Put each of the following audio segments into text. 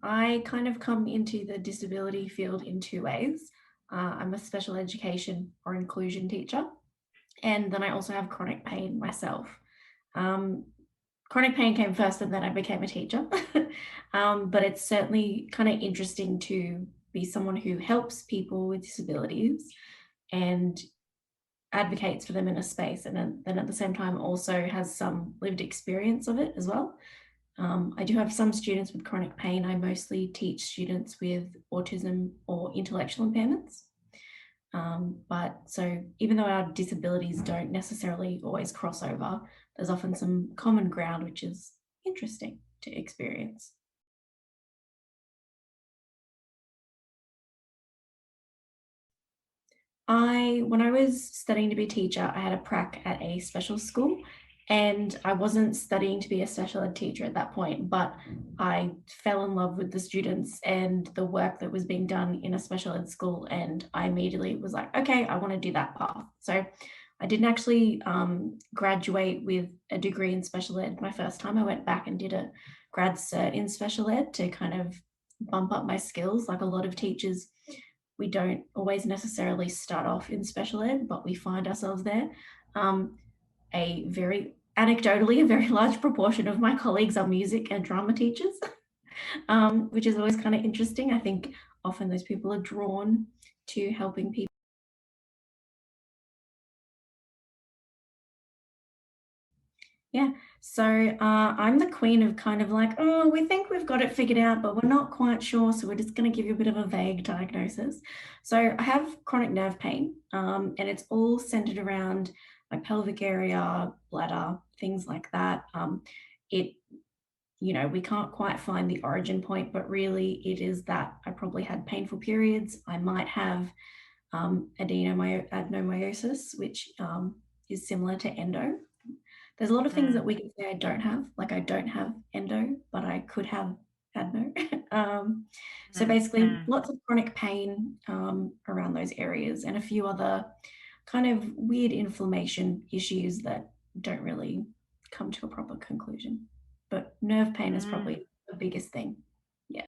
I kind of come into the disability field in two ways. I'm a special education or inclusion teacher, and then I also have chronic pain myself. Um, Chronic pain came first, and then I became a teacher. But it's certainly kind of interesting to be someone who helps people with disabilities and advocates for them in a space, and then at the same time also has some lived experience of it as well. I do have some students with chronic pain. I mostly teach students with autism or intellectual impairments. But so even though our disabilities don't necessarily always cross over, there's often some common ground, which is interesting to experience. When I was studying to be a teacher, I had a prac at a special school, and I wasn't studying to be a special ed teacher at that point, but I fell in love with the students and the work that was being done in a special ed school. And I immediately was like, okay, I want to do that path. So I didn't actually graduate with a degree in special ed my first time. I went back and did a grad cert in special ed to kind of bump up my skills. Like a lot of teachers, we don't always necessarily start off in special ed, but we find ourselves there. Um, a very anecdotally, a very large proportion of my colleagues are music and drama teachers, which is always kind of interesting. I think often those people are drawn to helping people. Yeah. So I'm the queen of kind of like, oh, we think we've got it figured out, but we're not quite sure. So we're just going to give you a bit of a vague diagnosis. So I have chronic nerve pain, and it's all centered around my pelvic area, bladder, things like that. It, we can't quite find the origin point, but really it is that I probably had painful periods. I might have adenomyosis, which is similar to endo. There's a lot of things that Mm, we can say I don't have, like I don't have endo, but I could have adeno. So mm, basically, mm, lots of chronic pain around those areas, and a few other kind of weird inflammation issues that don't really come to a proper conclusion. But nerve pain is mm, probably the biggest thing. Yeah.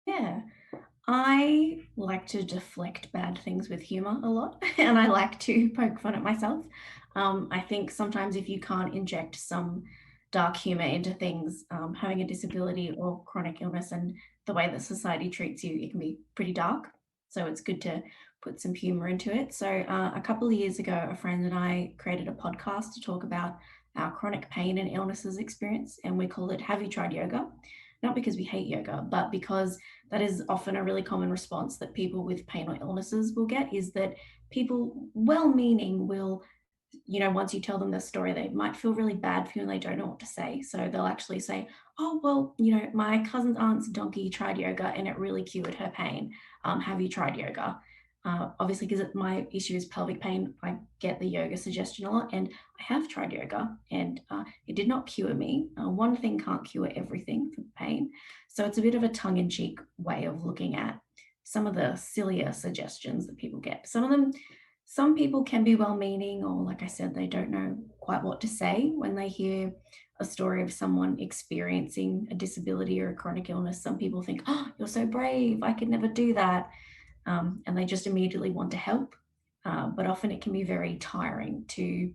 Yeah. I like to deflect bad things with humor a lot, and I like to poke fun at myself. I think sometimes if you can't inject some dark humor into things, having a disability or chronic illness and the way that society treats you, it can be pretty dark. So it's good to put some humor into it. So a couple of years ago, a friend and I created a podcast to talk about our chronic pain and illnesses experience, and we called it "Have You Tried Yoga?" Not because we hate yoga, but because that is often a really common response that people with pain or illnesses will get, is that people well-meaning will, once you tell them the story, they might feel really bad for you and they don't know what to say. So they'll actually say, oh, well, my cousin's aunt's donkey tried yoga and it really cured her pain. Have you tried yoga? Obviously, because my issue is pelvic pain, I get the yoga suggestion a lot, and I have tried yoga, and it did not cure me. One thing can't cure everything for pain, so it's a bit of a tongue-in-cheek way of looking at some of the sillier suggestions that people get. Some people can be well-meaning, or like I said, they don't know quite what to say when they hear a story of someone experiencing a disability or a chronic illness. Some people think, oh, you're so brave, I could never do that, and they just immediately want to help. But often it can be very tiring to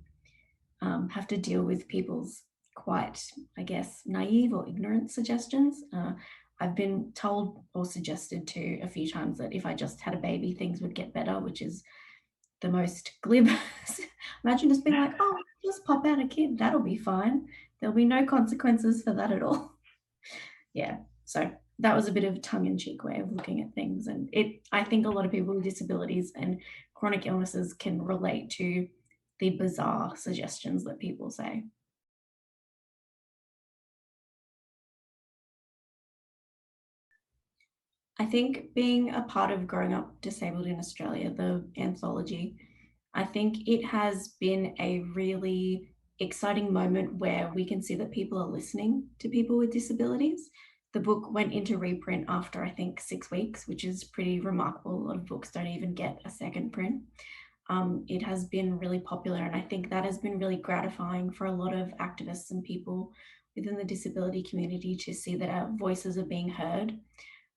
have to deal with people's quite, I guess, naive or ignorant suggestions. I've been told or suggested to a few times that if I just had a baby, things would get better, which is the most glib. Imagine just being like, oh, just pop out a kid, that'll be fine. There'll be no consequences for that at all. Yeah. So that was a bit of a tongue-in-cheek way of looking at things. And I think a lot of people with disabilities and chronic illnesses can relate to the bizarre suggestions that people say. I think being a part of Growing Up Disabled in Australia, the anthology, I think it has been a really exciting moment where we can see that people are listening to people with disabilities. The book went into reprint after, I think, 6 weeks, which is pretty remarkable. A lot of books don't even get a second print. it has been really popular. And I think that has been really gratifying for a lot of activists and people within the disability community to see that our voices are being heard,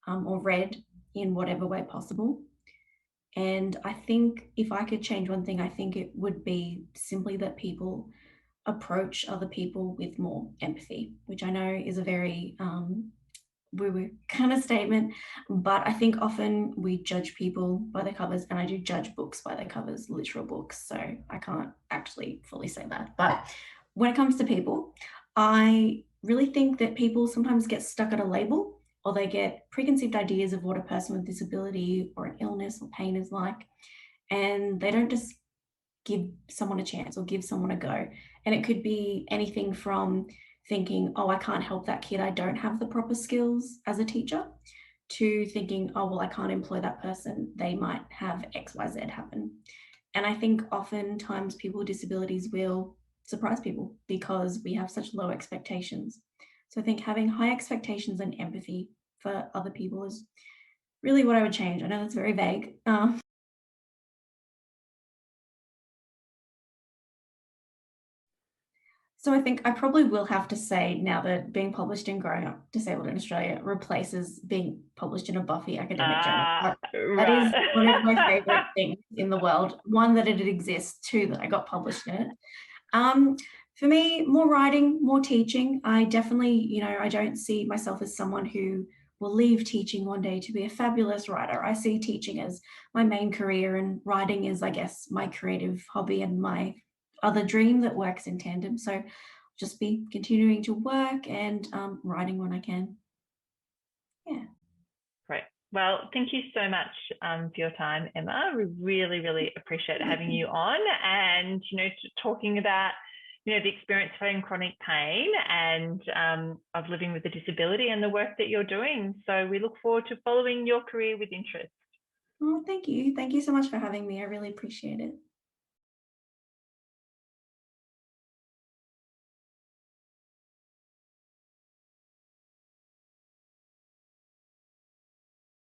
or read in whatever way possible. And I think if I could change one thing, I think it would be simply that people approach other people with more empathy, which I know is a very woo-woo kind of statement, but I think often we judge people by their covers, and I do judge books by their covers, literal books, so I can't actually fully say that. But when it comes to people, I really think that people sometimes get stuck at a label, or they get preconceived ideas of what a person with disability or an illness or pain is like, and they don't just give someone a chance or give someone a go. And it could be anything from thinking, oh, I can't help that kid, I don't have the proper skills as a teacher, to thinking, oh, well, I can't employ that person, they might have XYZ happen. And I think oftentimes people with disabilities will surprise people because we have such low expectations. So I think having high expectations and empathy for other people is really what I would change. I know that's very vague. So I think I probably will have to say now that being published in Growing Up Disabled in Australia replaces being published in a Buffy academic journal. That is one of my Right. favorite things in the world. One, that it exists. Two, that I got published in it. Um, for me, more writing, more teaching. I definitely, I don't see myself as someone who will leave teaching one day to be a fabulous writer. I see teaching as my main career, and writing is, I guess, my creative hobby and my other dream that works in tandem. So just be continuing to work and writing when I can. Yeah. Great. Well, thank you so much for your time, Emma. We really, really appreciate having you on, and talking about the experience of having chronic pain and of living with a disability and the work that you're doing. So we look forward to following your career with interest. Well, thank you. Thank you so much for having me. I really appreciate it.